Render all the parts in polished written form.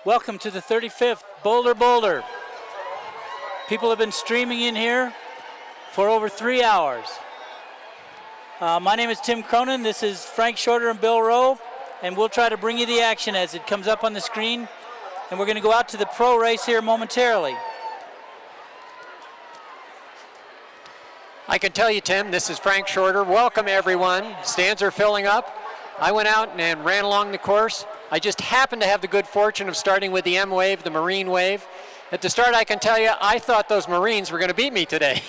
Welcome to the 35th Boulder. People have been streaming in here for over 3 hours. My name is Tim Cronin. This is Frank Shorter and Bill Rowe, and we'll try to bring you the action as it comes up on the screen. And we're going to go out to the pro race here momentarily. I can tell you, Tim, this is Frank Shorter. Welcome, everyone. Stands are filling up. I went out and ran along the course. I just happened to have the good fortune of starting with the M wave, the Marine wave. At the start, I can tell you, I thought those Marines were going to beat me today.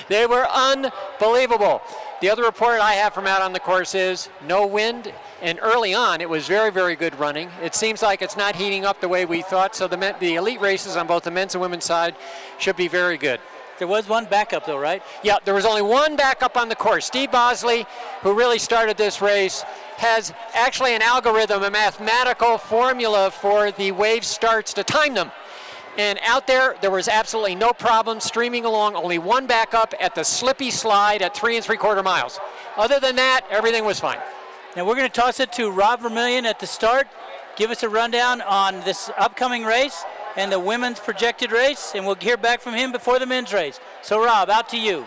They were unbelievable. The other report I have from out on the course is no wind, and early on, it was very, very good running. It seems like it's not heating up the way we thought, so the elite races on both the men's and women's side should be very good. There was one backup though, right? Yeah, there was only one backup on the course. Steve Bosley, who really started this race, has actually an algorithm, a mathematical formula for the wave starts to time them. And out there was absolutely no problem streaming along, only one backup at the slippy slide at 3 3/4 miles. Other than that, everything was fine. Now we're going to toss it to Rob Vermillion at the start. Give us a rundown on this upcoming race and the women's projected race, and we'll hear back from him before the men's race. So Rob, out to you.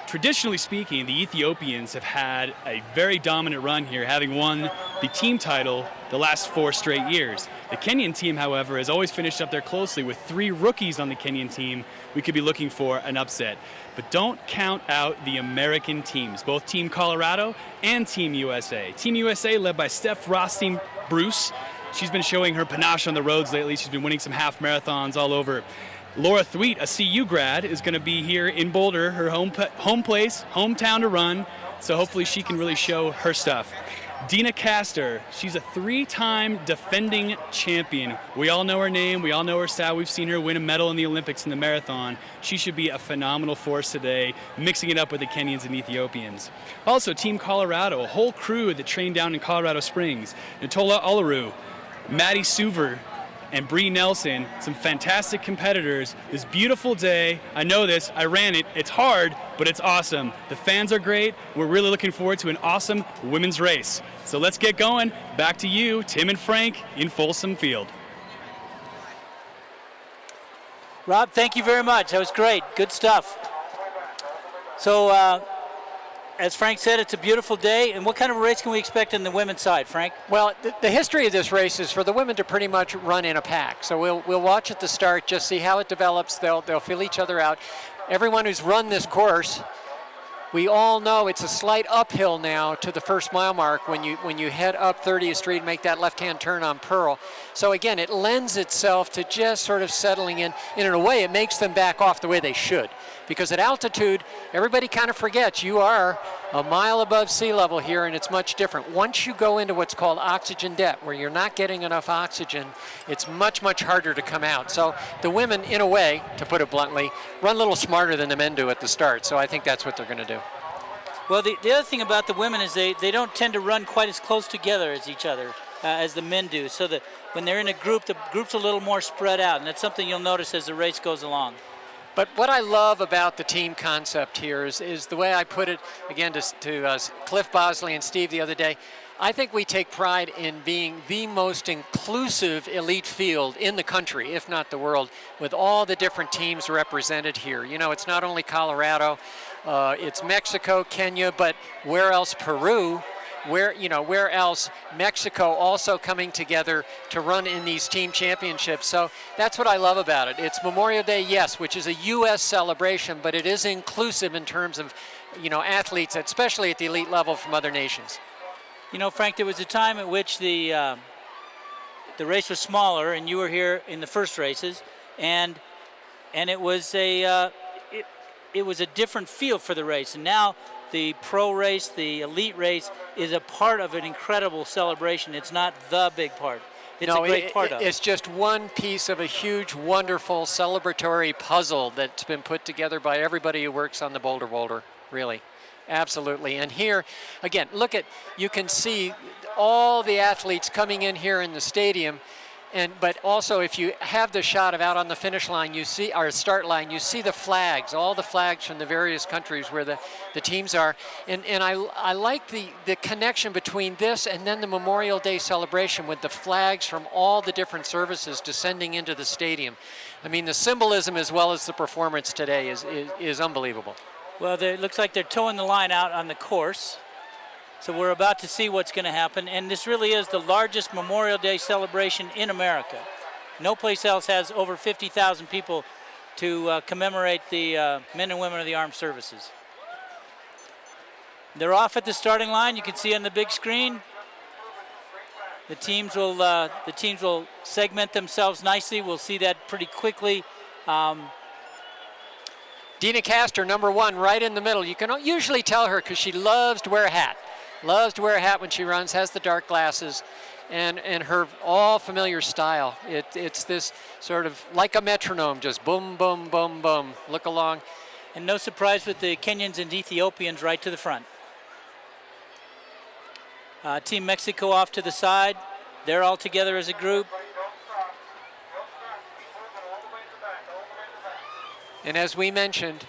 Traditionally speaking, the Ethiopians have had a very dominant run here, having won the team title the last 4 straight years. The Kenyan team, however, has always finished up there closely with 3 rookies on the Kenyan team. We could be looking for an upset. But don't count out the American teams, both Team Colorado and Team USA. Team USA led by Steph Rothstein-Bruce. She's been showing her panache on the roads lately. She's been winning some half marathons all over. Laura Thweet, a CU grad, is going to be here in Boulder, her home place, hometown to run, so hopefully she can really show her stuff. Dina Castor, she's a 3-time defending champion. We all know her name, we all know her style. We've seen her win a medal in the Olympics in the marathon. She should be a phenomenal force today, mixing it up with the Kenyans and Ethiopians. Also, Team Colorado, a whole crew that trained down in Colorado Springs. Ntola Olaru, Maddie Suver, and Bree Nelson, some fantastic competitors. This beautiful day, I know this, I ran it, it's hard, but it's awesome. The fans are great. We're really looking forward to an awesome women's race. So let's get going. Back to you, Tim and Frank in Folsom Field. Rob, thank you very much. That was great. Good stuff. So, as Frank said, it's a beautiful day. And what kind of a race can we expect on the women's side, Frank? Well, the history of this race is for the women to pretty much run in a pack. So we'll watch at the start, just see how it develops. They'll feel each other out. Everyone who's run this course, we all know it's a slight uphill now to the first mile mark when you head up 30th Street and make that left-hand turn on Pearl. So again, it lends itself to just sort of settling in. And in a way, it makes them back off the way they should. Because at altitude, everybody kind of forgets you are a mile above sea level here, and it's much different. Once you go into what's called oxygen debt, where you're not getting enough oxygen, it's much, much harder to come out. So the women, in a way, to put it bluntly, run a little smarter than the men do at the start. So I think that's what they're going to do. Well, the other thing about the women is they don't tend to run quite as close together as each other as the men do. So that when they're in a group, the group's a little more spread out, and that's something you'll notice as the race goes along. But what I love about the team concept here is the way I put it, again, to Cliff Bosley and Steve the other day. I think we take pride in being the most inclusive elite field in the country, if not the world, with all the different teams represented here. You know, it's not only Colorado, it's Mexico, Kenya, but where else? Peru. Where else? Mexico also coming together to run in these team championships. So that's what I love about it. It's Memorial Day, yes, which is a U.S. celebration, but it is inclusive in terms of, athletes, especially at the elite level from other nations. You know, Frank, there was a time at which the race was smaller, and you were here in the first races, and it was a different feel for the race. And now the pro race, the elite race, is a part of an incredible celebration. It's not the big part. It's a great part of it. It's just one piece of a huge, wonderful celebratory puzzle that's been put together by everybody who works on the Boulder, really. Absolutely. And here, again, you can see all the athletes coming in here in the stadium. But also, if you have the shot of out on the finish line, you see, or start line, you see the flags, all the flags from the various countries where the teams are. And I like the connection between this and then the Memorial Day celebration with the flags from all the different services descending into the stadium. I mean, the symbolism as well as the performance today is unbelievable. Well, it looks like they're towing the line out on the course. So we're about to see what's going to happen. And this really is the largest Memorial Day celebration in America. No place else has over 50,000 people to commemorate the men and women of the armed services. They're off at the starting line. You can see on the big screen. The teams will segment themselves nicely. We'll see that pretty quickly. Dina Castor, number 1, right in the middle. You can usually tell her because she loves to wear a hat. Loves to wear a hat when she runs, has the dark glasses, and her all familiar style. It's this sort of like a metronome, just boom, boom, boom, boom. Look along. And no surprise with the Kenyans and Ethiopians right to the front. Team Mexico off to the side. They're all together as a group. And as we mentioned,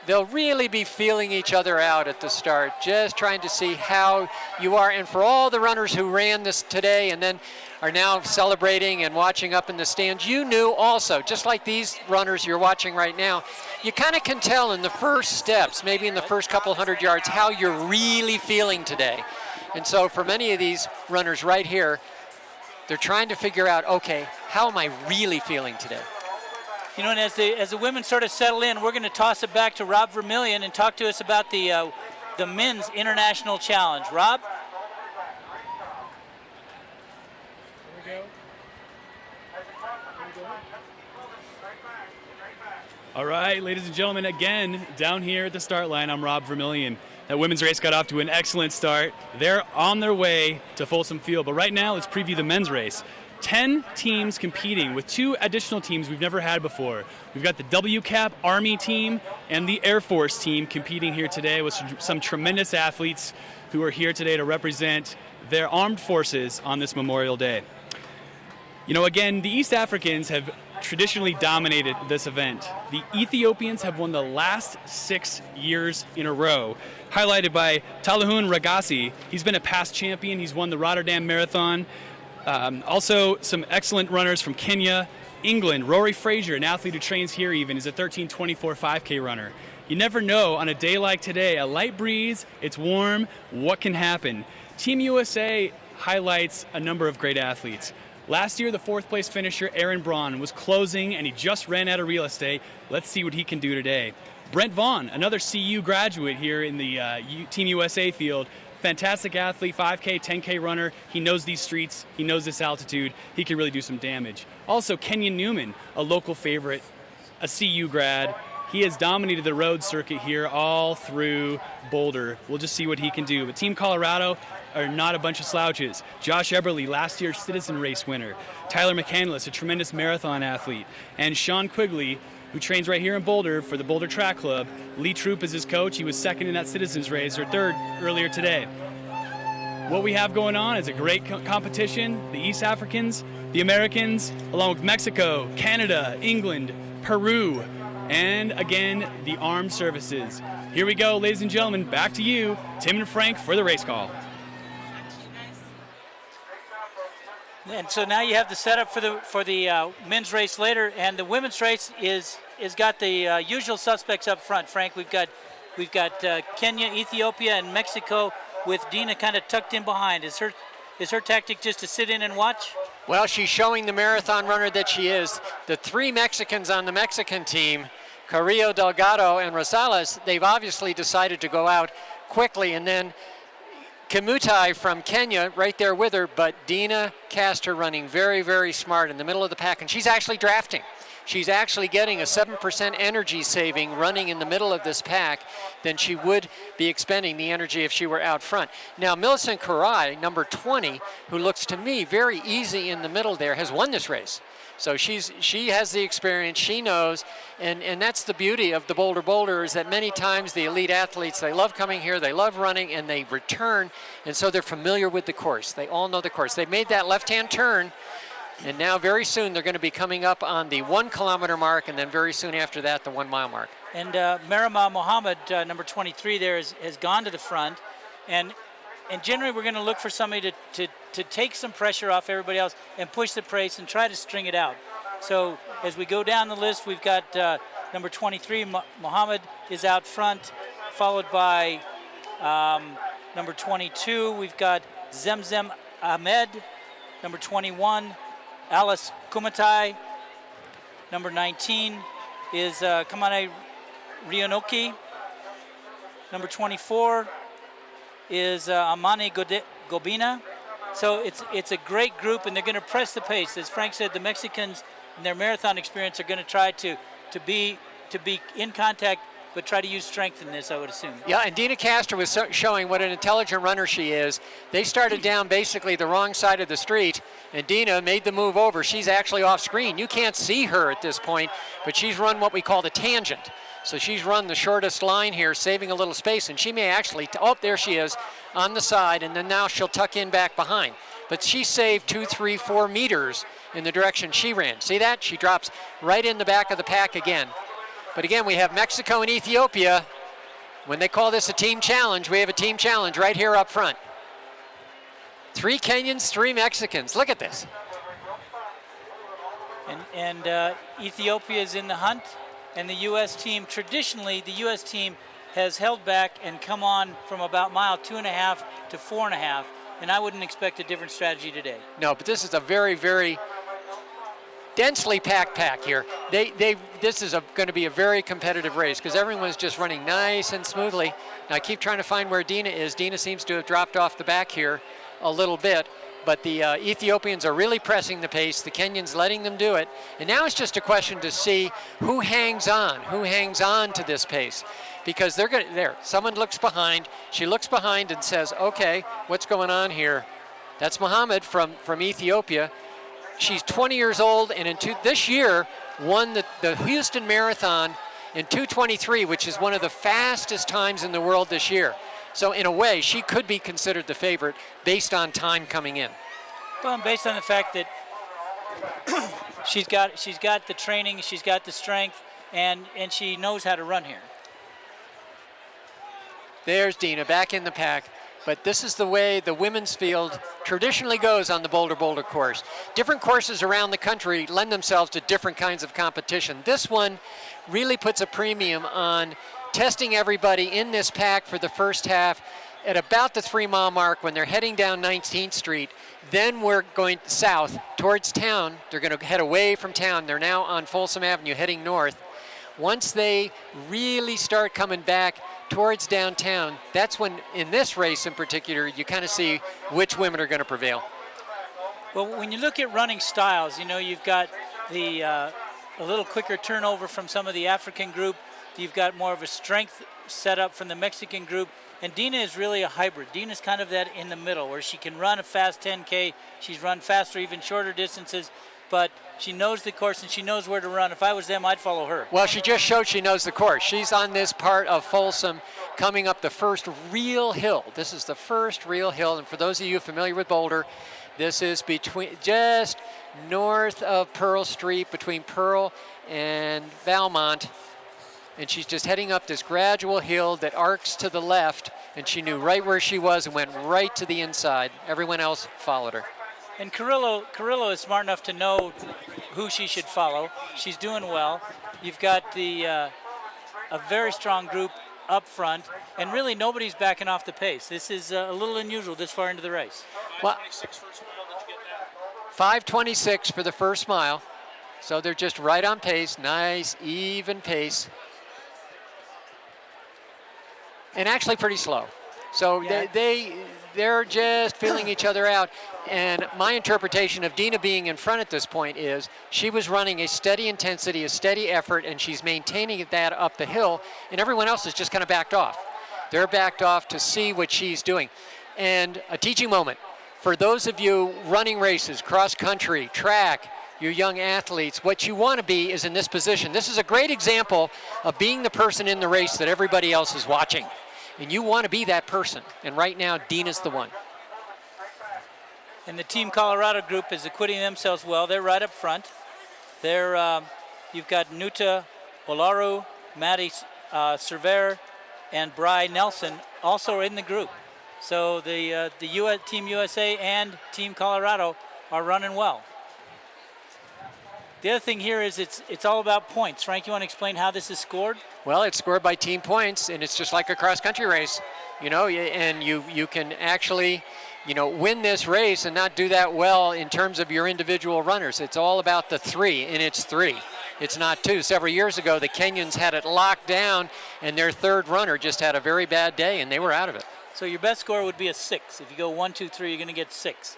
they'll really be feeling each other out at the start, just trying to see how you are. And for all the runners who ran this today and then are now celebrating and watching up in the stands, you knew also, just like these runners you're watching right now, you kind of can tell in the first steps, maybe in the first couple hundred yards, how you're really feeling today. And so for many of these runners right here, they're trying to figure out, okay, how am I really feeling today? You know, and as the women sort of settle in, we're going to toss it back to Rob Vermillion and talk to us about the men's international challenge. Rob? All right, ladies and gentlemen, again, down here at the start line, I'm Rob Vermillion. That women's race got off to an excellent start. They're on their way to Folsom Field, but right now let's preview the men's race. 10 teams competing with 2 additional teams we've never had before. We've got the WCAP Army team and the Air Force team competing here today with some tremendous athletes who are here today to represent their armed forces on this Memorial Day. You know, again, the East Africans have traditionally dominated this event. The Ethiopians have won the last 6 years in a row, highlighted by Talahun Ragasi. He's been a past champion. He's won the Rotterdam Marathon. Also, some excellent runners from Kenya, England. Rory Fraser, an athlete who trains here even, is a 13:24 5K runner. You never know, on a day like today, a light breeze, it's warm, what can happen? Team USA highlights a number of great athletes. Last year, the 4th place finisher, Aaron Braun, was closing and he just ran out of real estate. Let's see what he can do today. Brent Vaughn, another CU graduate here in the Team USA field. Fantastic athlete, 5K, 10K runner. He knows these streets. He knows this altitude. He can really do some damage. Also, Kenyon Newman, a local favorite, a CU grad. He has dominated the road circuit here all through Boulder. We'll just see what he can do. But Team Colorado are not a bunch of slouches. Josh Eberly, last year's Citizen Race winner. Tyler McCandless, a tremendous marathon athlete. And Sean Quigley, who trains right here in Boulder for the Boulder Track Club. Lee Troop is his coach. He was 2nd in that Citizens Race, or 3rd earlier today. What we have going on is a great competition. The East Africans, the Americans, along with Mexico, Canada, England, Peru, and again, the armed services. Here we go, ladies and gentlemen, back to you, Tim and Frank, for the race call. And so now you have the setup for the men's race later, and the women's race is got the usual suspects up front. Frank, we've got Kenya, Ethiopia, and Mexico, with Dina kind of tucked in behind. Is her tactic just to sit in and watch? Well, she's showing the marathon runner that she is. The 3 Mexicans on the Mexican team, Carrillo, Delgado, and Rosales, they've obviously decided to go out quickly, and then Kimutai from Kenya right there with her, but Dina Castor running very, very smart in the middle of the pack, and she's actually drafting. She's actually getting a 7% energy saving running in the middle of this pack than she would be expending the energy if she were out front. Now, Millicent Karai, number 20, who looks to me very easy in the middle there, has won this race. So she has the experience, she knows, and that's the beauty of the Boulder is that many times the elite athletes, they love coming here, they love running, and they return, and so they're familiar with the course. They all know the course. They made that left-hand turn And now very soon they're going to be coming up on the 1 kilometer mark, and then very soon after that, the 1 mile mark. And Marima Mohammed, number 23 there, has gone to the front. And generally we're going to look for somebody to take some pressure off everybody else and push the pace and try to string it out. So as we go down the list, we've got number 23, Mohammed is out front, followed by number 22, we've got Zemzem Ahmed, number 21, Alice Kumatai, number 19 is Kamane Rionoki, number 24 is Amani Gobina. So it's a great group, and they're going to press the pace. As Frank said, the Mexicans in their marathon experience are going to try to be in contact, but try to use strength in this, I would assume. Yeah, and Dina Castro was showing what an intelligent runner she is. They started down basically the wrong side of the street, and Dina made the move over. She's actually off screen. You can't see her at this point, but she's run what we call the tangent. So she's run the shortest line here, saving a little space, and she may actually, oh, there she is on the side, and then now she'll tuck in back behind. But she saved 2, 3, 4 meters in the direction she ran. See that? She drops right in the back of the pack again. But again, we have Mexico and Ethiopia. When they call this a team challenge, we have a team challenge right here up front. 3 Kenyans, 3 Mexicans. Look at this. And Ethiopia is in the hunt, and the U.S. team, traditionally, the U.S. team has held back and come on from about mile 2.5 to 4.5, and I wouldn't expect a different strategy today. No, but this is a very, very densely packed pack here. This is going to be a very competitive race because everyone's just running nice and smoothly. Now I keep trying to find where Dina is. Dina seems to have dropped off the back here a little bit, but the Ethiopians are really pressing the pace. The Kenyans letting them do it. And now it's just a question to see who hangs on to this pace. Because they're going to, there, someone looks behind. She looks behind and says, okay, what's going on here? That's Mohammed from Ethiopia. She's 20 years old, and this year won the Houston Marathon in 2:23, which is one of the fastest times in the world this year. So in a way, she could be considered the favorite based on time coming in. Well, and based on the fact that she's got the training, she's got the strength, and she knows how to run here. There's Dina back in the pack. But this is the way the women's field traditionally goes on the Boulder course. Different courses around the country lend themselves to different kinds of competition. This one really puts a premium on testing everybody in this pack for the first half at about the 3 mile mark when they're heading down 19th Street. Then we're going south towards town. They're going to head away from town. They're now on Folsom Avenue heading north. Once they really start coming back towards downtown, that's when, in this race in particular, you kind of see which women are going to prevail. Well, when you look at running styles, you know, you've got the a little quicker turnover from some of the African group. You've got more of a strength setup from the Mexican group. And Dina is really a hybrid. Dina's kind of that in the middle where she can run a fast 10K. She's run faster, even shorter distances. But she knows the course and she knows where to run. If I was them, I'd follow her. Well, she just showed she knows the course. She's on this part of Folsom coming up the first real hill. This is the first real hill. And for those of you familiar with Boulder, this is just north of Pearl Street, between Pearl and Valmont. And she's just heading up this gradual hill that arcs to the left. And she knew right where she was and went right to the inside. Everyone else followed her. And Carrillo is smart enough to know who she should follow. She's doing well. You've got a very strong group up front, and really nobody's backing off the pace. This is a little unusual this far into the race. Well, 5:26 for the first mile. So they're just right on pace, nice, even pace. And actually pretty slow. So yeah. They're just feeling each other out. And my interpretation of Dina being in front at this point is she was running a steady intensity, a steady effort, and she's maintaining that up the hill, and everyone else is just kind of backed off. They're backed off to see what she's doing. And a teaching moment for those of you running races, cross country, track, you young athletes, what you want to be is in this position. This is a great example of being the person in the race that everybody else is watching. And you want to be that person. And right now, Dina's the one. And the Team Colorado group is acquitting themselves well. They're right up front. You've got Nuta Olaru, Maddie Cerver, and Bri Nelson also in the group. So the Team USA and Team Colorado are running well. The other thing here is it's all about points. Frank, you want to explain how this is scored? Well, it's scored by team points, and it's just like a cross-country race, and you can actually, win this race and not do that well in terms of your individual runners. It's all about the 3, and it's 3. It's not 2. Several years ago, the Kenyans had it locked down, and their third runner just had a very bad day, and they were out of it. So your best score would be a 6. If you go 1, 2, 3, you're going to get 6.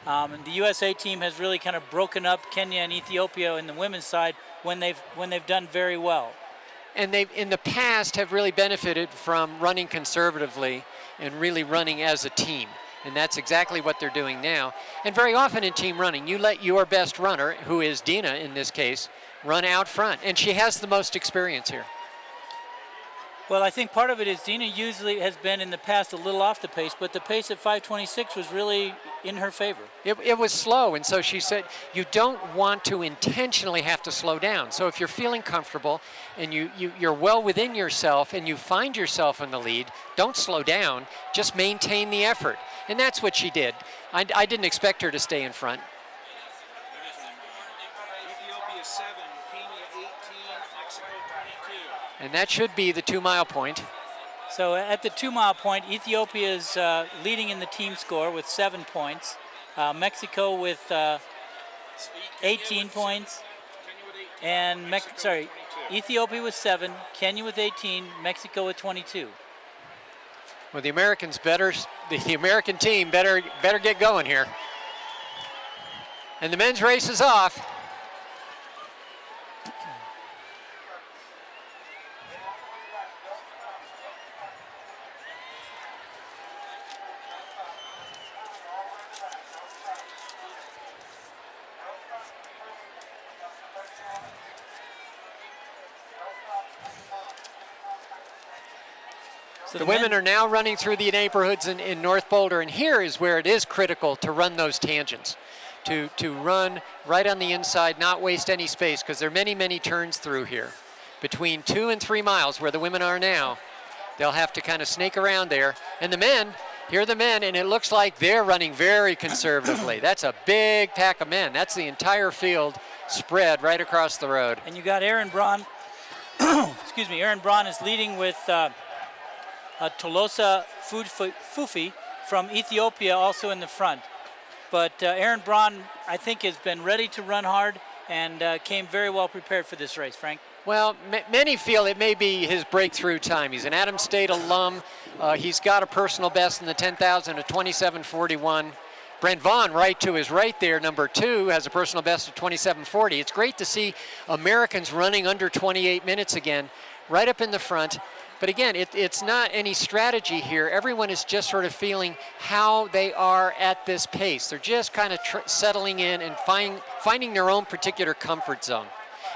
And the USA team has really kind of broken up Kenya and Ethiopia in the women's side when they've done very well. And they, in the past, have really benefited from running conservatively and really running as a team. And that's exactly what they're doing now. And very often in team running, you let your best runner, who is Dina in this case, run out front. And she has the most experience here. Well, I think part of it is Dina usually has been in the past a little off the pace, but the pace at 5:26 was really in her favor. It was slow, and so she said you don't want to intentionally have to slow down. So if you're feeling comfortable and you're well within yourself and you find yourself in the lead, don't slow down, just maintain the effort. And that's what she did. I didn't expect her to stay in front. Ethiopia 7, Kenya 18, Mexico 22. And that should be the 2-mile point. So at the 2-mile point, Ethiopia is leading in the team score with 7 points. Mexico with 18 points. And Ethiopia with 7, Kenya with 18, Mexico with 22. Well, the American team better get going here. And the men's race is off. So the women are now running through the neighborhoods in North Boulder, and here is where it is critical to run those tangents, to run right on the inside, not waste any space, because there are many, many turns through here. Between 2 and 3 miles, where the women are now, they'll have to kind of snake around there. And the men, here are the men, and it looks like they're running very conservatively. That's a big pack of men. That's the entire field spread right across the road. And you got Aaron Braun, excuse me, Aaron Braun is leading with Tolosa Fufi from Ethiopia also in the front. But Aaron Braun, I think, has been ready to run hard and came very well prepared for this race, Frank. Well, many feel it may be his breakthrough time. He's an Adams State alum. He's got a personal best in the 10,000 at 27:41. Brent Vaughn, right to his right there, number 2, has a personal best of 27:40. It's great to see Americans running under 28 minutes again, right up in the front. But again, it's not any strategy here. Everyone is just sort of feeling how they are at this pace. They're just kind of settling in and finding their own particular comfort zone.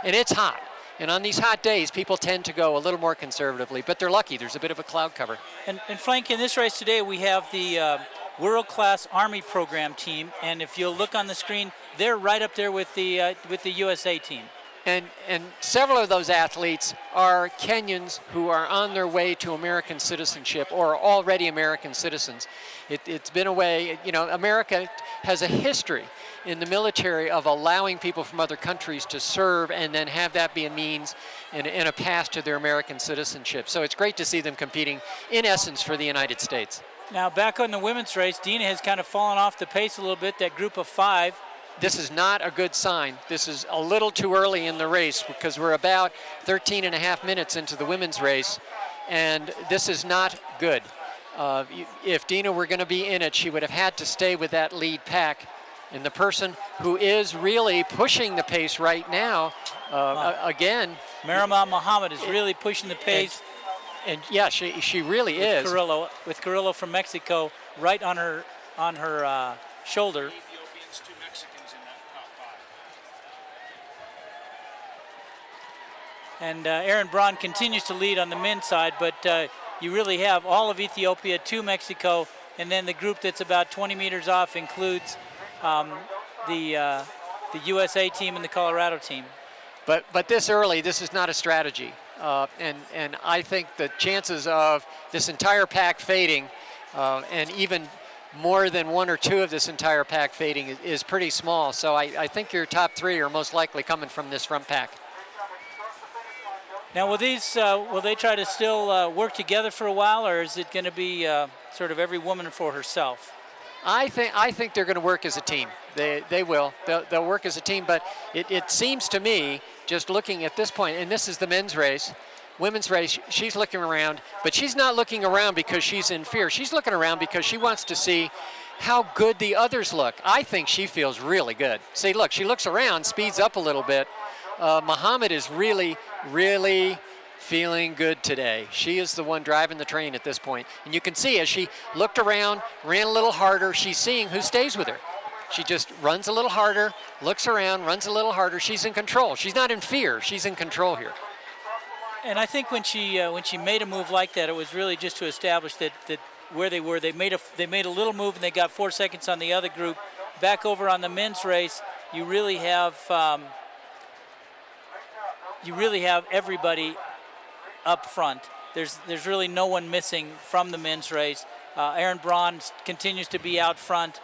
And it's hot. And on these hot days, people tend to go a little more conservatively, but they're lucky. There's a bit of a cloud cover. And Frank, in this race today, we have the world-class Army program team. And if you'll look on the screen, they're right up there with the USA team. And several of those athletes are Kenyans who are on their way to American citizenship or are already American citizens. It's been a way, America has a history in the military of allowing people from other countries to serve and then have that be a means and a path to their American citizenship. So it's great to see them competing, in essence, for the United States. Now back on the women's race, Dina has kind of fallen off the pace a little bit, that group of 5. This is not a good sign. This is a little too early in the race because we're about 13 and a half minutes into the women's race, and this is not good. If Dina were going to be in it, she would have had to stay with that lead pack. And the person who is really pushing the pace right now, again, Marama Muhammad is really pushing the pace. And yeah, she really is. With Carrillo from Mexico right on her shoulder. Ethiopians, 2 Mexicans in that top 5. And Aaron Braun continues to lead on the men's side, but you really have all of Ethiopia, 2 Mexico, and then the group that's about 20 meters off includes the USA team and the Colorado team. But this early, this is not a strategy. And I think the chances of this entire pack fading, and even more than one or two of this entire pack fading is pretty small. So I think your top three are most likely coming from this front pack. Now, will they try to still work together for a while, or is it going to be sort of every woman for herself? I think they're going to work as a team. They will. They'll work as a team. But it seems to me, just looking at this point, and this is the men's race, women's race, she's looking around, but she's not looking around because she's in fear. She's looking around because she wants to see how good the others look. I think she feels really good. See, look, she looks around, speeds up a little bit. Muhammad is really, really feeling good today. She is the one driving the train at this point. And you can see as she looked around, ran a little harder, she's seeing who stays with her. She just runs a little harder, looks around, runs a little harder. She's in control. She's not in fear. She's in control here. And I think when she made a move like that, it was really just to establish that where they were. They made a little move and they got 4 seconds on the other group. Back over on the men's race, you really have everybody up front. There's really no one missing from the men's race. Aaron Braun continues to be out front.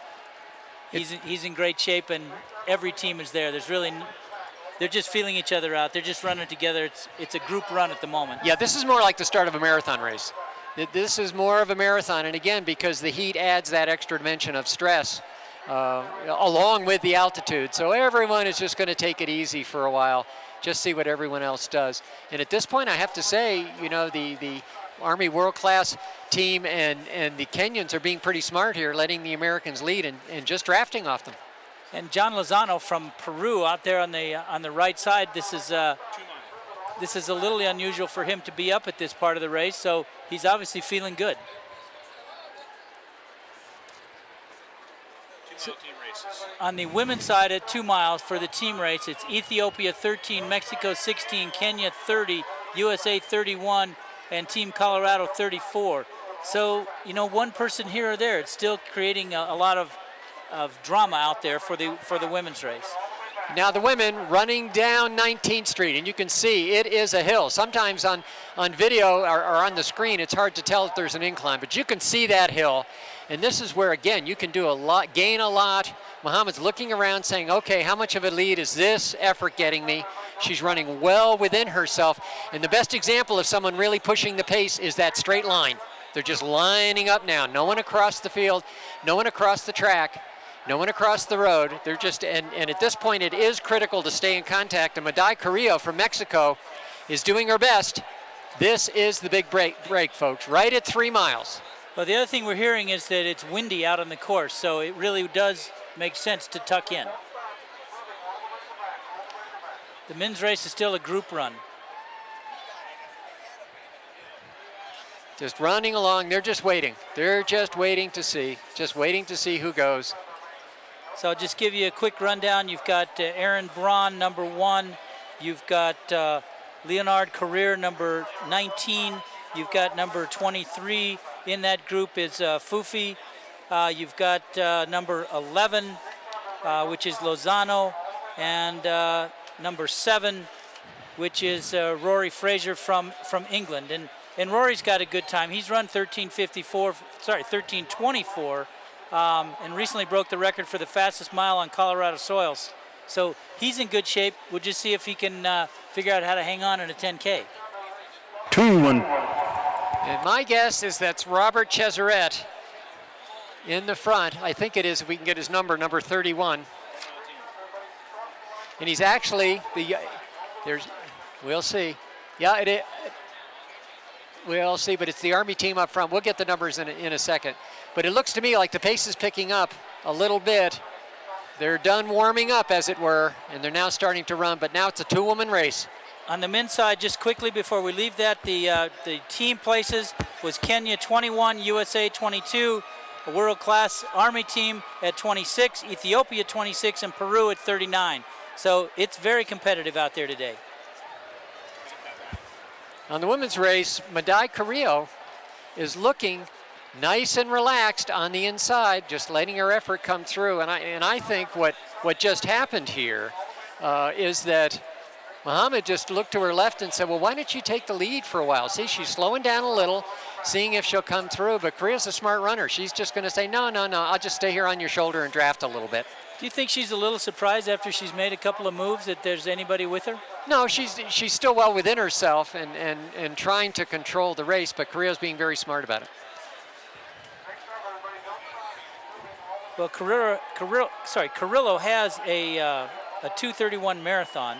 He's in great shape, and every team is there. They're just feeling each other out. They're just running together. It's a group run at the moment. Yeah, this is more like the start of a marathon race. This is more of a marathon, and again, because the heat adds that extra dimension of stress along with the altitude. So everyone is just going to take it easy for a while, just see what everyone else does. And at this point, I have to say, you know, the Army world-class team and the Kenyans are being pretty smart here, letting the Americans lead and just drafting off them. And John Lozano from Peru out there on the right side. This is a little unusual for him to be up at this part of the race, so he's obviously feeling good. 2 mile team races. On the women's side at 2 miles for the team race, it's Ethiopia 13, Mexico 16, Kenya 30, USA 31, and Team Colorado 34. So, you know, one person here or there, it's still creating a lot of drama out there for the women's race. Now the women running down 19th Street, and you can see it is a hill. Sometimes on video or on the screen, it's hard to tell if there's an incline, but you can see that hill. And this is where, again, you can do a lot, gain a lot. Muhammad's looking around saying, okay, how much of a lead is this effort getting me? She's running well within herself. And the best example of someone really pushing the pace is that straight line. They're just lining up now. No one across the field, no one across the track, no one across the road. They're just, and at this point, it is critical to stay in contact. And Madai Carrillo from Mexico is doing her best. This is the big break, folks, right at 3 miles. Well, the other thing we're hearing is that it's windy out on the course, so it really does make sense to tuck in. The men's race is still a group run. Just running along, they're just waiting. They're just waiting to see who goes. So I'll just give you a quick rundown. You've got Aaron Braun, number 1. You've got Leonard Carrier, number 19. You've got number 23. In that group is Fufi. You've got number 11, which is Lozano, and number 7, which is Rory Fraser from England. And Rory's got a good time. He's run 13:24, and recently broke the record for the fastest mile on Colorado soils. So he's in good shape. We'll just see if he can figure out how to hang on in a 10K. 2-1. And my guess is that's Robert Chesaret in the front. I think it is, if we can get his number 31. And he's actually we'll see. Yeah, it is. We'll see, but it's the Army team up front. We'll get the numbers in a second. But it looks to me like the pace is picking up a little bit. They're done warming up, as it were, and they're now starting to run, but now it's a 2-woman race. On the men's side, just quickly before we leave that, the team places was Kenya 21, USA 22, a world-class Army team at 26, Ethiopia 26, and Peru at 39. So it's very competitive out there today. On the women's race, Madai Carrillo is looking nice and relaxed on the inside, just letting her effort come through. And I think what just happened here is that Muhammad just looked to her left and said, well, why don't you take the lead for a while? See, she's slowing down a little, seeing if she'll come through, but Korea's a smart runner. She's just gonna say, no, I'll just stay here on your shoulder and draft a little bit. Do you think she's a little surprised after she's made a couple of moves that there's anybody with her? No, she's still well within herself and trying to control the race, but Korea's being very smart about it. Well, Carrillo has a 2:31 marathon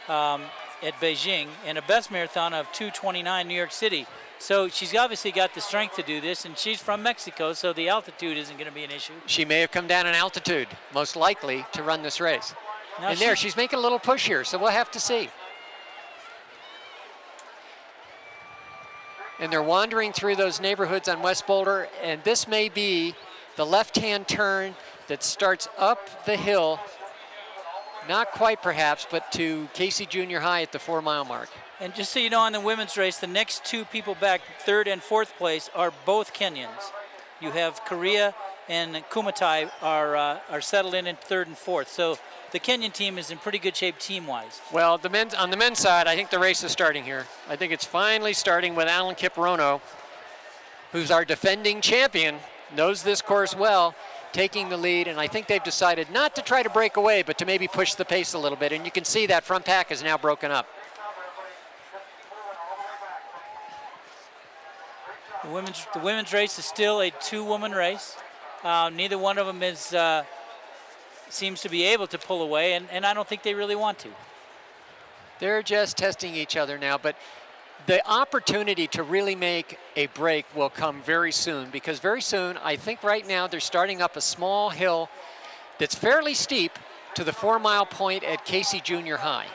at Beijing and a best marathon of 2:29 New York City. So she's obviously got the strength to do this, and she's from Mexico, so the altitude isn't going to be an issue. She may have come down in altitude, most likely, to run this race. Now And she's making a little push here, so we'll have to see. And they're wandering through those neighborhoods on West Boulder, and this may be the left-hand turn that starts up the hill, not quite perhaps, but to Casey Junior High at the 4-mile mark. And just so you know, on the women's race, the next two people back, third and fourth place, are both Kenyans. You have Korea and Kumatai are settled in third and fourth. So the Kenyan team is in pretty good shape team-wise. Well, on the men's side, I think the race is starting here. I think it's finally starting with Alan Kiprono, who's our defending champion, knows this course well, taking the lead, and I think they've decided not to try to break away, but to maybe push the pace a little bit, and you can see that front pack is now broken up. The women's race is still a two-woman race. Neither one of them seems to be able to pull away, and I don't think they really want to. They're just testing each other now, but the opportunity to really make a break will come very soon, because very soon, I think right now they're starting up a small hill that's fairly steep to the 4-mile point at Casey Junior High.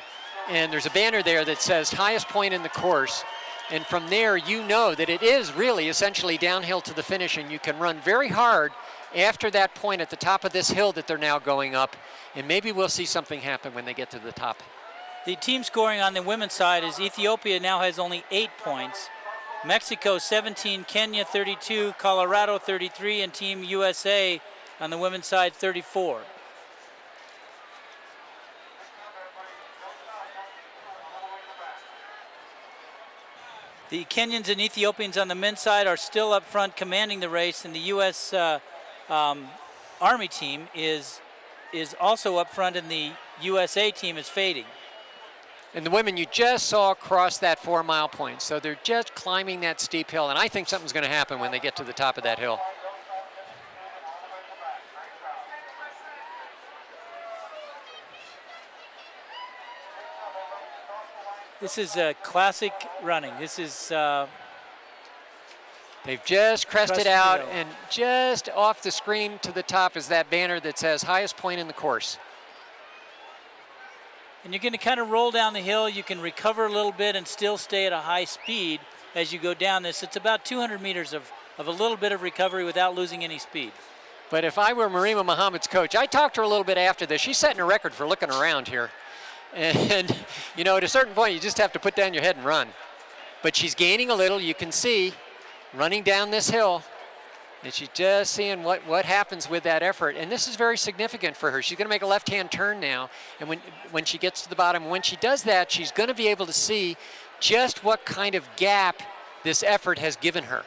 And there's a banner there that says highest point in the course. And from there, you know that it is really essentially downhill to the finish, and you can run very hard after that point at the top of this hill that they're now going up. And maybe we'll see something happen when they get to the top. The team scoring on the women's side is Ethiopia now has only 8 points. Mexico 17, Kenya 32, Colorado 33, and Team USA on the women's side 34. The Kenyans and Ethiopians on the men's side are still up front commanding the race, and the U.S. Army team is also up front, and the USA team is fading. And the women you just saw cross that 4-mile point, so they're just climbing that steep hill, and I think something's going to happen when they get to the top of that hill. This is classic running. This is they've just crested out, and just off the screen to the top is that banner that says highest point in the course. And you're going to kind of roll down the hill. You can recover a little bit and still stay at a high speed as you go down this. It's about 200 meters of a little bit of recovery without losing any speed. But if I were Marima Muhammad's coach, I'd talk to her a little bit after this. She's setting a record for looking around here. And, you know, at a certain point, you just have to put down your head and run. But she's gaining a little. You can see running down this hill. And she's just seeing what happens with that effort. And this is very significant for her. She's going to make a left-hand turn now. And when she gets to the bottom, when she does that, she's going to be able to see just what kind of gap this effort has given her.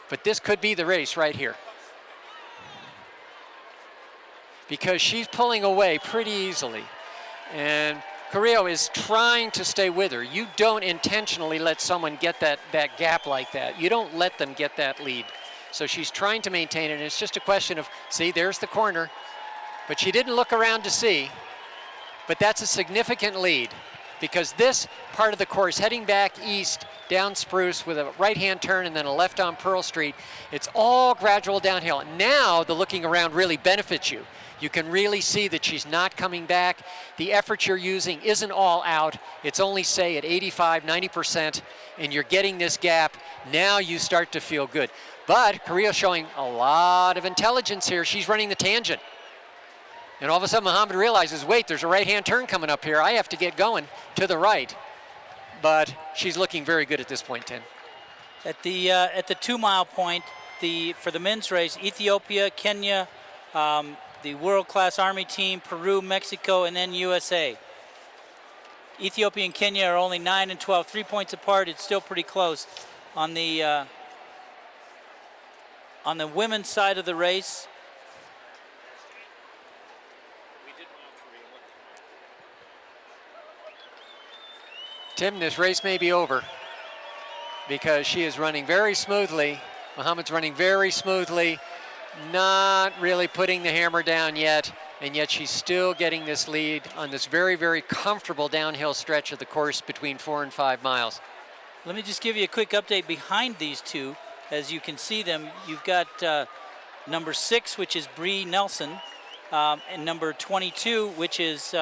But this could be the race right here, because she's pulling away pretty easily. And Carrillo is trying to stay with her. You don't intentionally let someone get that gap like that. You don't let them get that lead. So she's trying to maintain it, and it's just a question of, see, there's the corner. But she didn't look around to see. But that's a significant lead, because this part of the course, heading back east down Spruce with a right-hand turn and then a left on Pearl Street, it's all gradual downhill. Now the looking around really benefits you. You can really see that she's not coming back. The effort you're using isn't all out. It's only, say, at 85, 90%, and you're getting this gap. Now you start to feel good. But Korea's showing a lot of intelligence here. She's running the tangent. And all of a sudden, Muhammad realizes, wait, there's a right-hand turn coming up here. I have to get going to the right. But she's looking very good at this point, Tim. At the 2 mile point, for the men's race, Ethiopia, Kenya, the world-class Army team, Peru, Mexico, and then USA. Ethiopia and Kenya are only 9 and 12, 3 points apart. It's still pretty close. On the women's side of the race, Tim, this race may be over because she is running very smoothly. Muhammad's running very smoothly, not really putting the hammer down yet, and yet she's still getting this lead on this very, very comfortable downhill stretch of the course between 4 and 5 miles. let me just give you a quick update behind these two. As you can see them, you've got number 6, which is Bree Nelson, and number 22, which is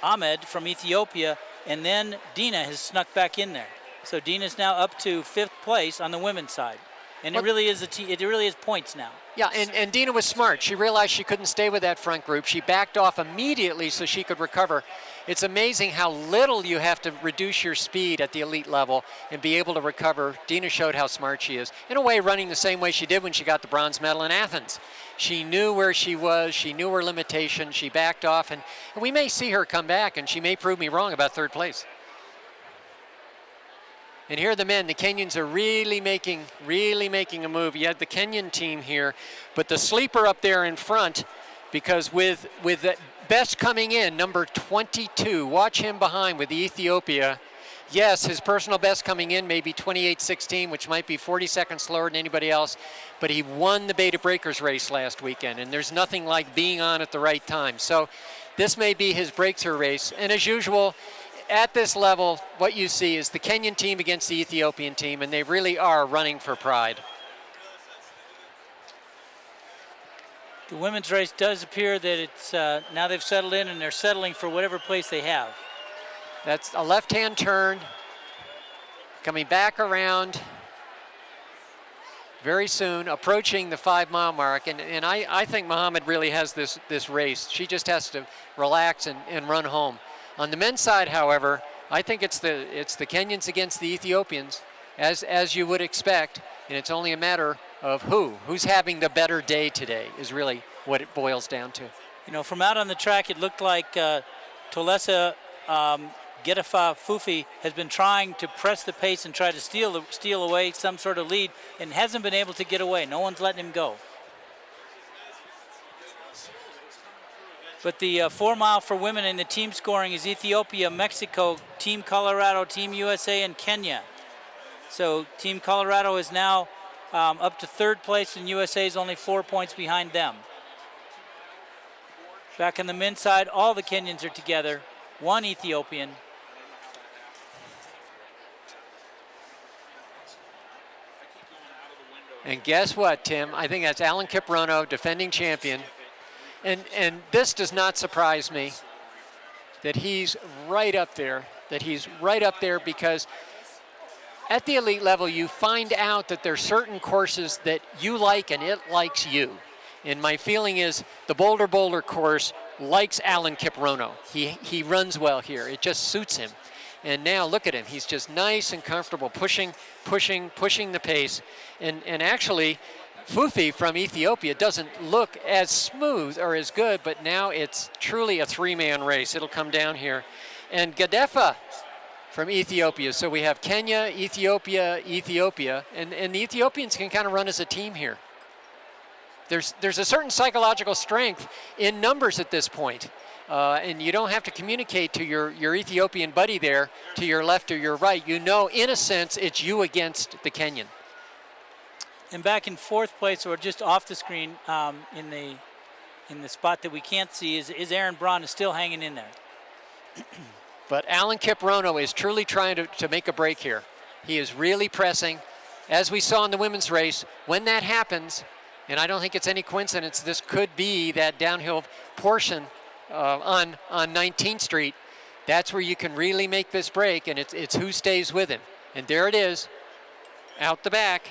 Ahmed from Ethiopia, and then Dina has snuck back in there. So Dina's now up to 5th place on the women's side, and it really is it really is points now. Yeah, and Dina was smart. She realized she couldn't stay with that front group. She backed off immediately so she could recover. It's amazing how little you have to reduce your speed at the elite level and be able to recover. Dina showed how smart she is. In a way, running the same way she did when she got the bronze medal in Athens. She knew where she was. She knew her limitations. She backed off, and we may see her come back, and she may prove me wrong about 3rd place. And here are the men. The Kenyans are really making a move. You had the Kenyan team here, but the sleeper up there in front, because with the best coming in, number 22, watch him behind with the Ethiopia. Yes, his personal best coming in may be 28:16, which might be 40 seconds slower than anybody else, but he won the Beta Breakers race last weekend, and there's nothing like being on at the right time. So this may be his breakthrough race, and as usual, at this level, what you see is the Kenyan team against the Ethiopian team, and they really are running for pride. The women's race does appear that it's now they've settled in and they're settling for whatever place they have. That's a left-hand turn, coming back around very soon, approaching the 5 mile mark, and I think Muhammad really has this race. She just has to relax and run home. On the men's side, however, I think it's the Kenyans against the Ethiopians, as you would expect, and it's only a matter of who's having the better day today is really what it boils down to. You know, from out on the track, it looked like Tolesa Getafa Fufi has been trying to press the pace and try to steal away some sort of lead, and hasn't been able to get away. No one's letting him go. But the 4 mile for women in the team scoring is Ethiopia, Mexico, Team Colorado, Team USA, and Kenya. So Team Colorado is now up to 3rd place, and USA is only 4 points behind them. Back on the men's side, all the Kenyans are together, 1 Ethiopian. And guess what, Tim? I think that's Alan Kiprono, defending champion. And this does not surprise me that he's right up there, because at the elite level, you find out that there's certain courses that you like and it likes you. And my feeling is the BolderBOULDER course likes Alan Kiprono. He runs well here. It just suits him. And now look at him. He's just nice and comfortable, pushing the pace. And actually, Fufi from Ethiopia doesn't look as smooth or as good, but now it's truly a 3-man race. It'll come down here. And Gadefa from Ethiopia. So we have Kenya, Ethiopia, and the Ethiopians can kind of run as a team here. There's a certain psychological strength in numbers at this point. And you don't have to communicate to your Ethiopian buddy there to your left or your right. You know, in a sense, it's you against the Kenyan. And back in 4th place, or just off the screen, in the spot that we can't see, is Aaron Braun, is still hanging in there. But Alan Kiprono is truly trying to make a break here. He is really pressing. As we saw in the women's race, when that happens, and I don't think it's any coincidence, this could be that downhill portion on 19th Street. That's where you can really make this break, and it's who stays with him. And there it is, out the back.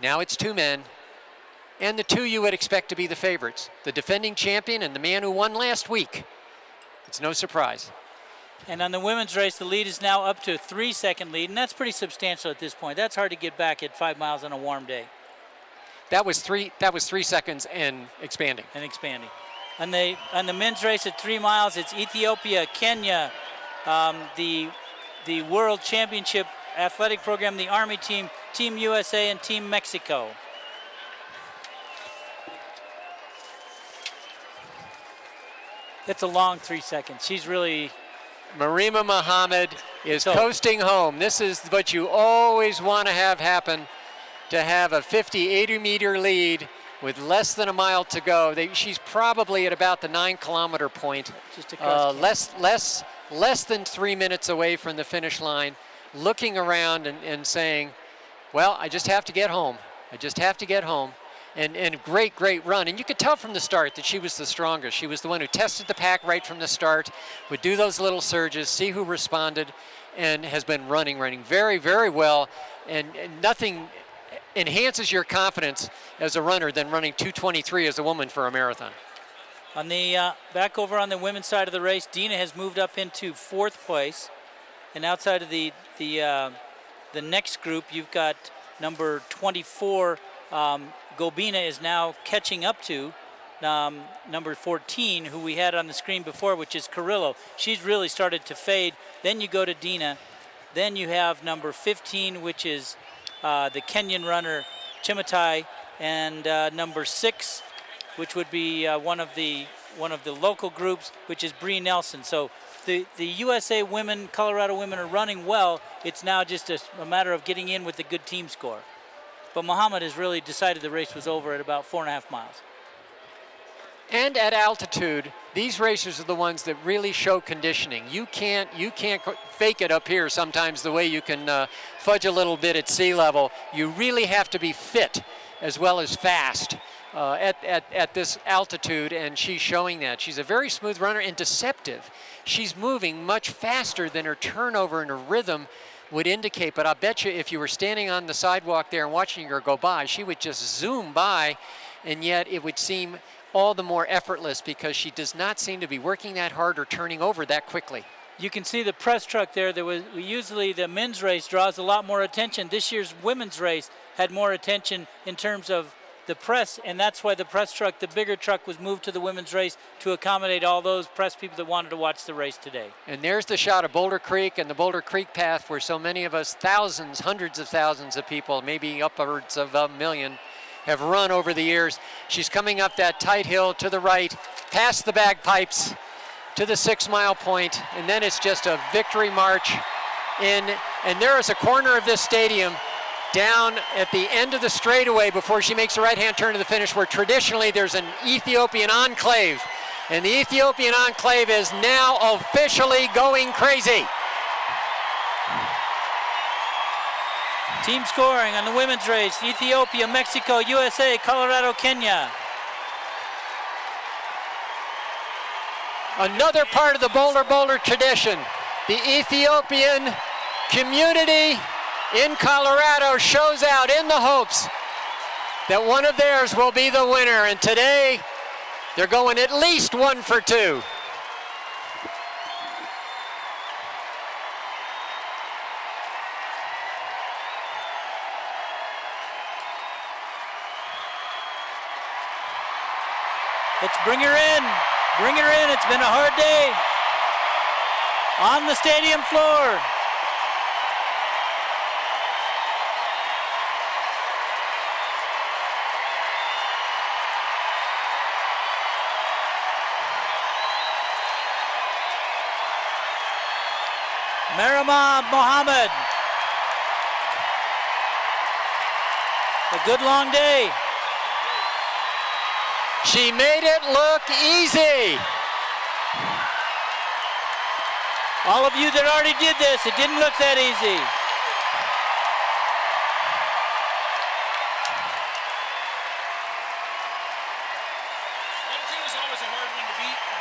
Now it's 2 men, and the 2 you would expect to be the favorites. The defending champion and the man who won last week. It's no surprise. And on the women's race, the lead is now up to a 3-second lead, and that's pretty substantial at this point. That's hard to get back at 5 miles on a warm day. That was 3 seconds and expanding. On the men's race at 3 miles, it's Ethiopia, Kenya, the World Championship Athletic Program, the Army team, Team USA, and Team Mexico. It's a long 3 seconds. She's really... Marima Muhammad is coasting home. This is what you always want to have happen, to have a 80-meter lead with less than a mile to go. She's probably at about the 9-kilometer point, just across less than 3 minutes away from the finish line, looking around and saying, well, I just have to get home. I just have to get home. And great run. And you could tell from the start that she was the strongest. She was the one who tested the pack right from the start, would do those little surges, see who responded, and has been running very, very well. And nothing enhances your confidence as a runner than running 2:23 as a woman for a marathon. On the back over on the women's side of the race, Dina has moved up into 4th place. And outside of the next group, you've got number 24, Gobina is now catching up to number 14, who we had on the screen before, which is Carrillo. She's really started to fade. Then you go to Dina. Then you have number 15, which is the Kenyan runner Chematai, and number 6, which would be one of the local groups, which is Bree Nelson. So the USA women, Colorado women, are running well. It's now just a matter of getting in with the good team score. But Muhammad has really decided the race was over at about 4.5 miles. And at altitude, these racers are the ones that really show conditioning. You can't fake it up here sometimes the way you can fudge a little bit at sea level. You really have to be fit as well as fast at this altitude, and she's showing that. She's a very smooth runner and deceptive. She's moving much faster than her turnover and her rhythm would indicate, but I bet you if you were standing on the sidewalk there and watching her go by, she would just zoom by, and yet it would seem all the more effortless because she does not seem to be working that hard or turning over that quickly. You can see the press truck there. Usually the men's race draws a lot more attention. This year's women's race had more attention in terms of the press, and that's why the press truck, the bigger truck, was moved to the women's race to accommodate all those press people that wanted to watch the race today. And there's the shot of Boulder Creek and the Boulder Creek path where so many of us, thousands, hundreds of thousands of people, maybe upwards of 1 million, have run over the years. She's coming up that tight hill to the right, past the bagpipes to the 6 mile point, and then it's just a victory march in. And there is a corner of this stadium down at the end of the straightaway before she makes a right-hand turn to the finish, where traditionally there's an Ethiopian enclave. And the Ethiopian enclave is now officially going crazy. Team scoring on the women's race: Ethiopia, Mexico, USA, Colorado, Kenya. Another part of the Boulder tradition. The Ethiopian community in Colorado shows out in the hopes that one of theirs will be the winner. And today, they're going at least 1 for 2. Let's bring her in. Bring her in. It's been a hard day on the stadium floor. Marima Muhammad. A good long day. She made it look easy. All of you that already did this, it didn't look that easy.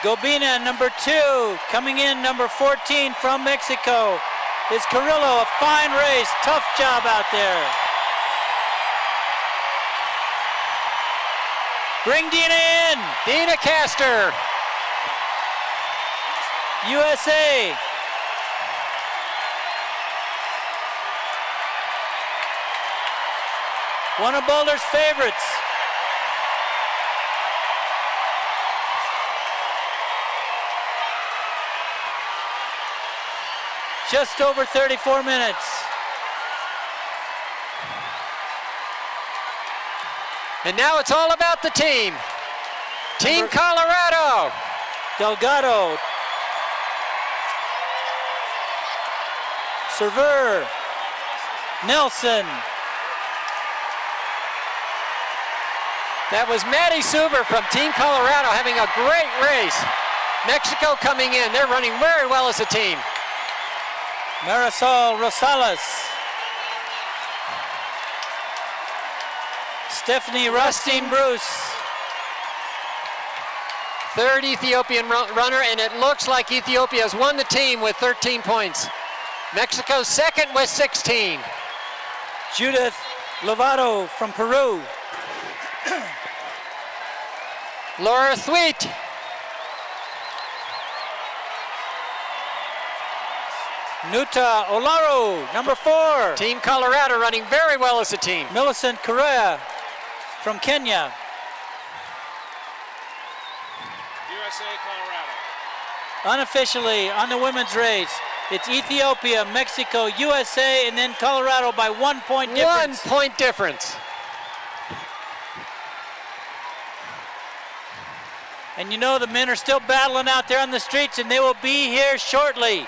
Gobina, number 2, coming in, number 14 from Mexico, is Carrillo. A fine race, tough job out there. Bring Dina in. Dina Castor. USA, One of Boulder's favorites. Just over 34 minutes. And now it's all about the team. Team Colorado. Delgado. Server. Nelson. That was Matty Suver from Team Colorado having a great race. Mexico coming in. They're running very well as a team. Marisol Rosales. Stephanie Rustine Bruce. Third Ethiopian runner, and it looks like Ethiopia has won the team with 13 points. Mexico second with 16. Judith Lovato from Peru. Laura Thweet. Nuta Olaro, number 4. Team Colorado running very well as a team. Millicent Correa from Kenya. USA, Colorado. Unofficially on the women's race, it's Ethiopia, Mexico, USA, and then Colorado by 1 point difference. 1 point difference. And you know the men are still battling out there on the streets, and they will be here shortly.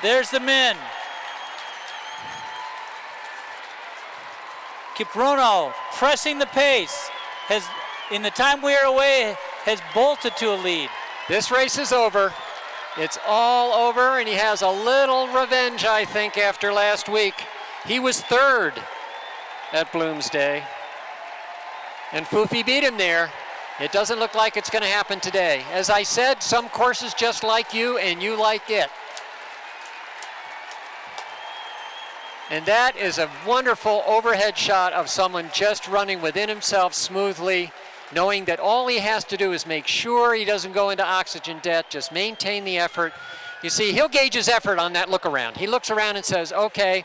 There's the men. Kiprono pressing the pace, has, in the time we are away, has bolted to a lead. This race is over. It's all over, and he has a little revenge, I think, after last week. He was third at Bloomsday, and Fufi beat him there. It doesn't look like it's going to happen today. As I said, some courses just like you, and you like it. And that is a wonderful overhead shot of someone just running within himself smoothly, knowing that all he has to do is make sure he doesn't go into oxygen debt, just maintain the effort. You see, he'll gauge his effort on that look around. He looks around and says, okay,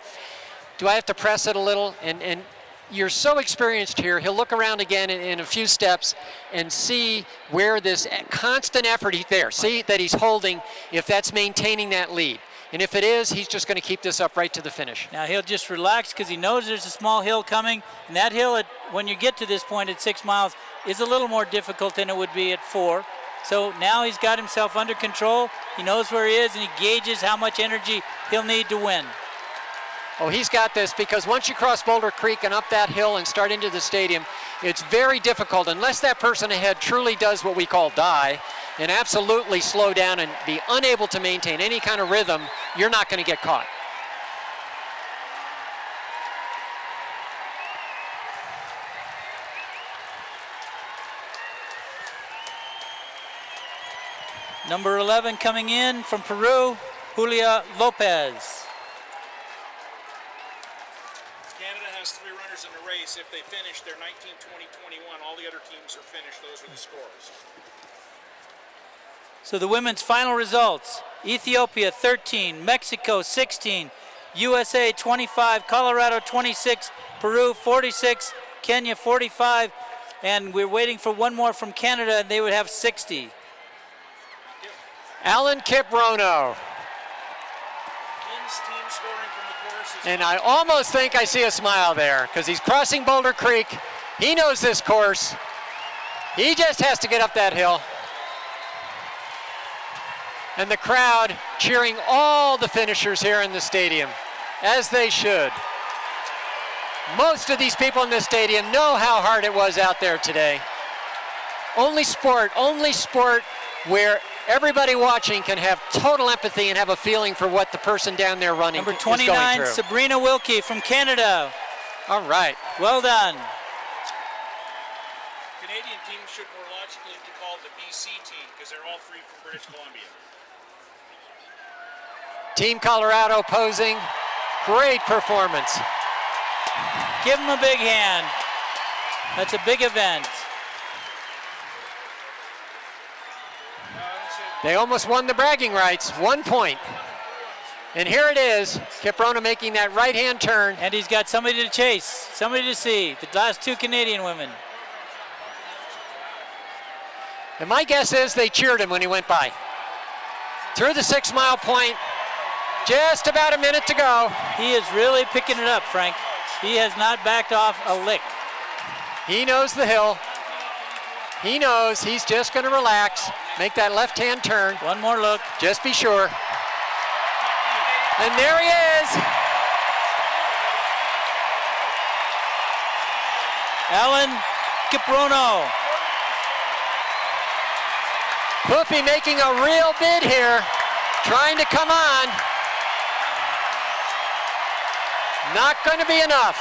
do I have to press it a little? And you're so experienced here, he'll look around again in a few steps and see where this constant effort see that he's holding, if that's maintaining that lead. And if it is, he's just going to keep this up right to the finish. Now he'll just relax because he knows there's a small hill coming, and that hill, when you get to this point at 6 miles, is a little more difficult than it would be at 4. So now he's got himself under control. He knows where he is, and he gauges how much energy he'll need to win. Oh, he's got this, because once you cross Boulder Creek and up that hill and start into the stadium, it's very difficult, unless that person ahead truly does what we call die, and absolutely slow down and be unable to maintain any kind of rhythm, you're not going to get caught. Number 11 coming in from Peru, Julia Lopez. Canada has 3 runners in the race. If they finish, they're 19, 20, 21. All the other teams are finished. Those are the scores. So the women's final results: Ethiopia 13, Mexico 16, USA 25, Colorado 26, Peru 46, Kenya 45, and we're waiting for one more from Canada, and they would have 60. Alan Kiprono. Men's team scoring from the course is And I almost think I see a smile there, because he's crossing Boulder Creek. He knows this course. He just has to get up that hill. And the crowd cheering all the finishers here in the stadium, as they should. Most of these people in this stadium know how hard it was out there today. Only sport where everybody watching can have total empathy and have a feeling for what the person down there running Number is going 29, through. Sabrina Wilkie from Canada. All right. Well done. Canadian team should more logically be called the BC team because they're all 3 from British Columbia. Team Colorado posing. Great performance. Give them a big hand. That's a big event. They almost won the bragging rights. 1 point. And here it is, Kiprona making that right-hand turn. And he's got somebody to chase, somebody to see. The last two Canadian women. And my guess is they cheered him when he went by. Through the 6 mile point, just about a minute to go. He is really picking it up, Frank. He has not backed off a lick. He knows the hill. He knows he's just going to relax, make that left-hand turn. One more look. Just be sure. And there he is. Alan Kiprono. Poofy making a real bid here, trying to come on. Not going to be enough.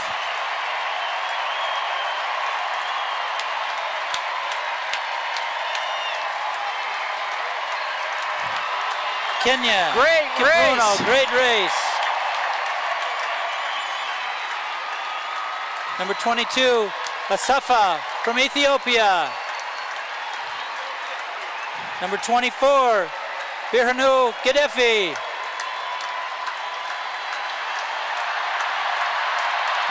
Kenya. Great Kiprono, race. great race. Number 22, Asafa from Ethiopia. Number 24, Birhanu Gedefi.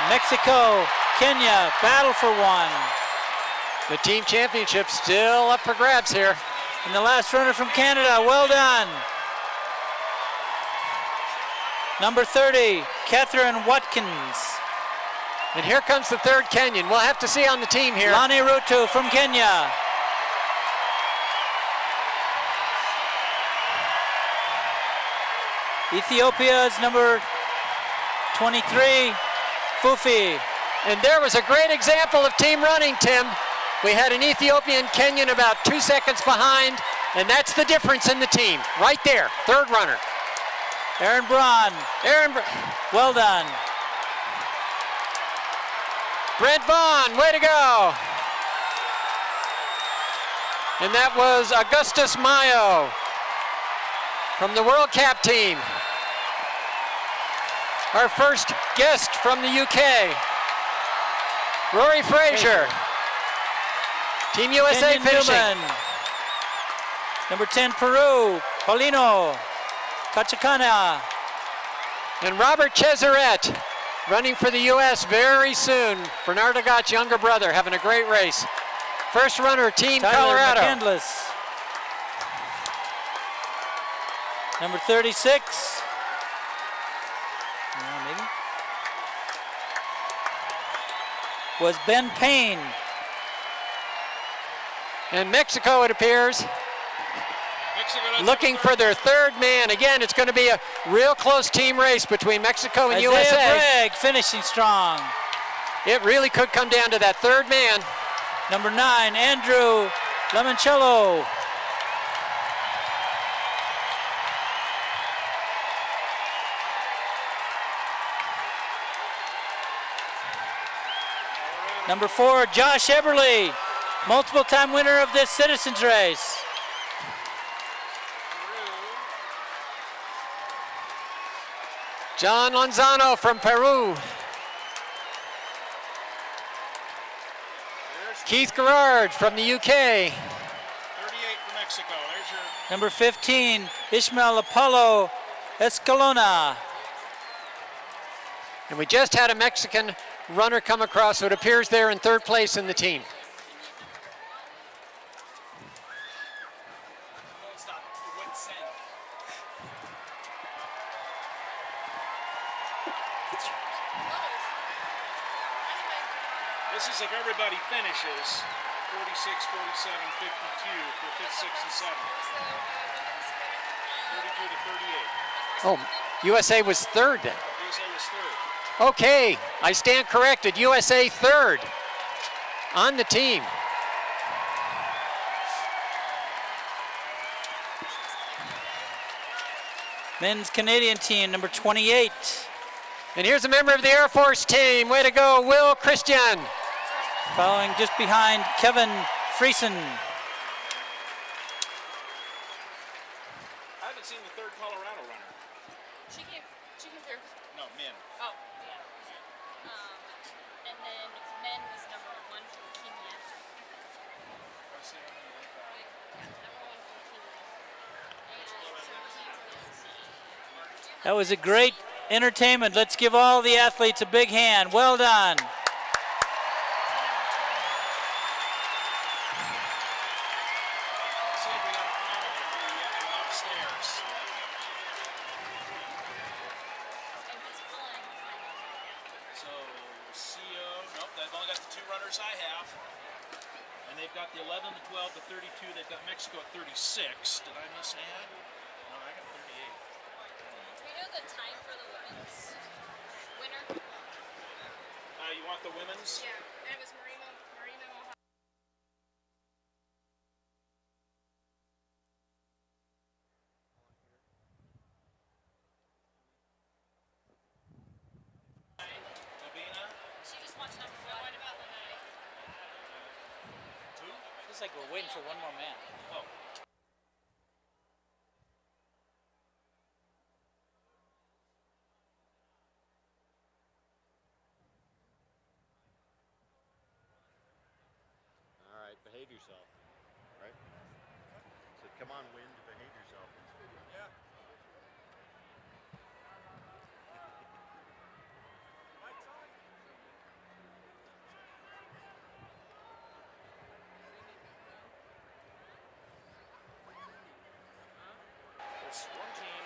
Mexico, Kenya, battle for one. The team championship still up for grabs here. And the last runner from Canada, well done. Number 30, Catherine Watkins. And here comes the third Kenyan. We'll have to see on the team here. Lani Ruto from Kenya. Ethiopia's number 23, Fufi. And there was a great example of team running, Tim. We had an Ethiopian Kenyan about 2 seconds behind, and that's the difference in the team. Right there, third runner. Aaron Braun, well done. Brent Vaughn, way to go. And that was Augustus Mayo from the World Cap team. Our first guest from the UK, Rory Fraser. Team USA Kenyon finishing. Newman. Number 10, Peru, Paulino Kachakana. And Robert Cesarette running for the US very soon. Bernardo Gott's younger brother having a great race. First runner, Team Tyler Colorado. McCandless. Number 36. Maybe. Was Ben Payne. And Mexico, it appears, looking for their third man. Again, it's going to be a real close team race between Mexico and Isaiah USA. Bragg finishing strong. It really could come down to that third man. Number 9, Andrew Limoncello. Number 4, Josh Eberly, multiple time winner of this Citizens race. John Lanzano from Peru. Keith Garrard from the UK. 38 for Mexico. There's your Number 15, Ishmael Apollo Escalona. And we just had a Mexican runner come across, so it appears they're in third place in the team. This is if everybody finishes 46, 47, 52 for 5th, 6th, and 7th. 32 to 38. Oh, USA was third then. USA was third. Okay, I stand corrected. USA third on the team. Men's Canadian team, number 28. And here's a member of the Air Force team. Way to go, Will Christian. Following just behind Kevin Friesen. I haven't seen the third Colorado runner. She came through. No, men. Oh, yeah. And then men was number 1 from Kenya. Number 1 from Kenya. And 17 was That was a great entertainment. Let's give all the athletes a big hand. Well done. See if we got a comment yet from upstairs. So, CO, nope, they've only got the 2 runners I have. And they've got the 11, the 12, the 32. They've got Mexico at 36. Did I miss that? No, I got 38. Do we know the time for the women's winner? You want the women's? Yeah, and it was Marina Ohio. Nabina? She just wants number 1. What about Lene? Who? Feels like we're waiting for one more man. Oh. All right, behave yourself. Right? So come on, wind, behave yourself. Yeah. There's one team.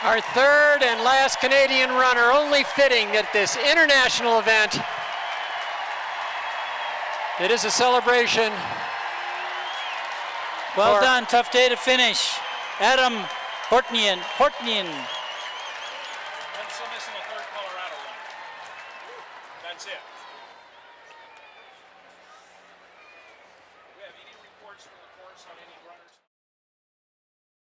Our third and last Canadian runner, only fitting at this international event. It is a celebration. Well For- done. Tough day to finish. Adam Hortnian. I'm still missing the 3rd Colorado one. That's it.